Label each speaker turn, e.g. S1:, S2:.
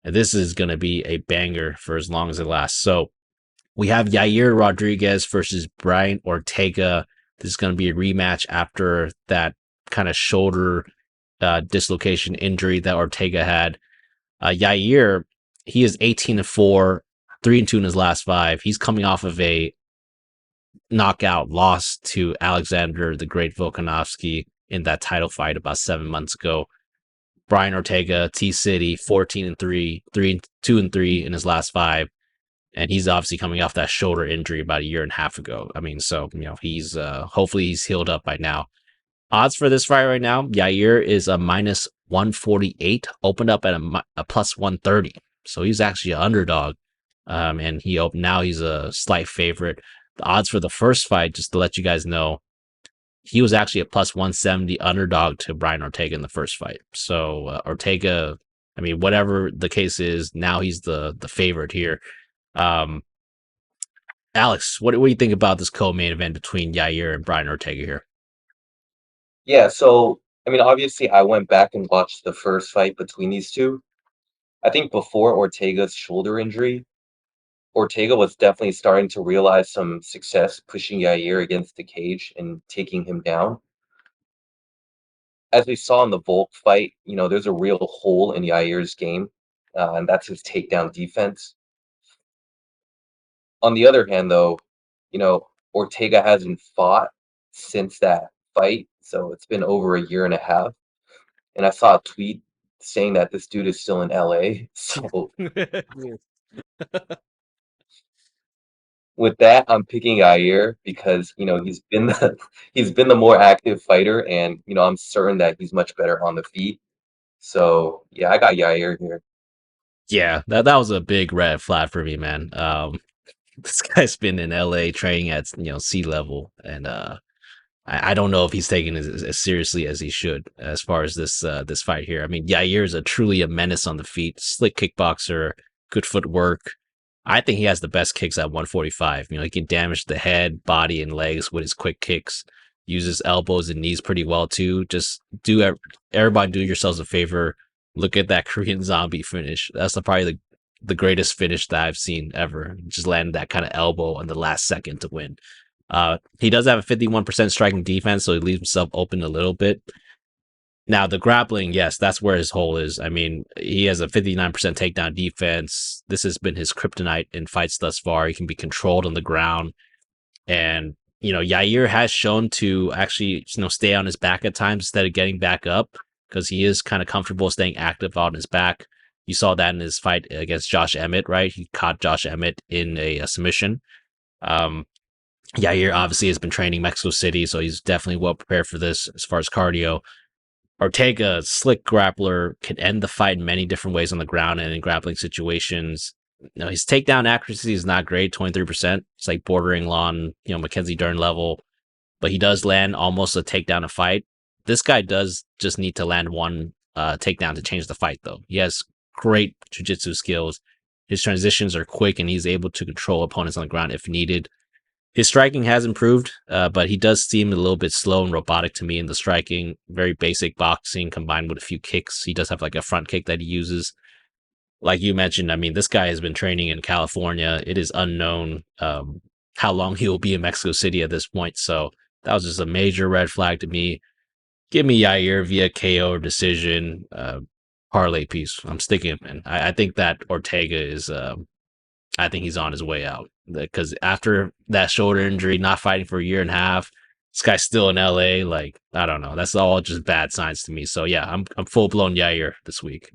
S1: And this is going to be a banger for as long as it lasts. So we have Yair Rodriguez versus Brian Ortega. This is going to be a rematch after that kind of shoulder dislocation injury that Ortega had. Yair, he is 18-4, 3-2 in his last 5. He's coming off of a knockout loss to Alexander the Great Volkanovski in that title fight about 7 months ago. Brian Ortega, T City, 14-3, 2-3 in his last 5. And he's obviously coming off that shoulder injury about a year and a half ago. I mean, so, he's hopefully he's healed up by now. Odds for this fight right now, Yair is a minus 148, opened up at a plus 130. So he's actually an underdog. And now he's a slight favorite. The odds for the first fight, just to let you guys know, he was actually a plus 170 underdog to Brian Ortega in the first fight. So Ortega, I mean, whatever the case is, now he's the favorite here. Alex, what do you think about this co-main event between Yair and Brian Ortega here?
S2: Yeah, so I mean, obviously, I went back and watched the first fight between these two. I think before Ortega's shoulder injury, Ortega was definitely starting to realize some success pushing Yair against the cage and taking him down. As we saw in the Volk fight, there's a real hole in Yair's game, and that's his takedown defense. On the other hand, though, Ortega hasn't fought since that fight, so it's been over a year and a half. And I saw a tweet saying that this dude is still in LA. So with that, I'm picking Yair because he's been the more active fighter, and I'm certain that he's much better on the feet. So yeah, I got Yair here.
S1: Yeah, that was a big red flag for me, man. This guy's been in LA training at sea level, and I don't know if he's taking it as seriously as he should as far as this fight here. I mean, Yair is truly a menace on the feet, slick kickboxer, good footwork. I think he has the best kicks at 145. He can damage the head, body, and legs with his quick kicks. Uses elbows and knees pretty well too. Just everybody do yourselves a favor. Look at that Korean zombie finish. That's probably the greatest finish that I've seen ever. Just landed that kind of elbow on the last second to win. He does have a 51% striking defense, so he leaves himself open a little bit. Now, the grappling, yes, that's where his hole is. I mean, he has a 59% takedown defense. This has been his kryptonite in fights thus far. He can be controlled on the ground. And, Yair has shown to actually, stay on his back at times instead of getting back up because he is kind of comfortable staying active on his back. You saw that in his fight against Josh Emmett, right? He caught Josh Emmett in a submission. Yair obviously has been training Mexico City, so he's definitely well prepared for this as far as cardio. Ortega, slick grappler, can end the fight in many different ways on the ground and in grappling situations. His takedown accuracy is not great, 23%. It's like bordering on, Mackenzie Dern level, but he does land almost a takedown a fight. This guy does just need to land one takedown to change the fight, though. He has great jiu-jitsu skills. His transitions are quick, and he's able to control opponents on the ground if needed. His striking has improved, but he does seem a little bit slow and robotic to me in the striking. Very basic boxing combined with a few kicks. He does have like a front kick that he uses. Like you mentioned, I mean, this guy has been training in California. It is unknown how long he will be in Mexico City at this point. So that was just a major red flag to me. Give me Yair via KO or decision, parlay piece. I'm sticking him in. I think that Ortega is, I think he's on his way out because after that shoulder injury, not fighting for a year and a half, this guy's still in LA. Like, I don't know. That's all just bad signs to me. So yeah, I'm full blown Yair this week.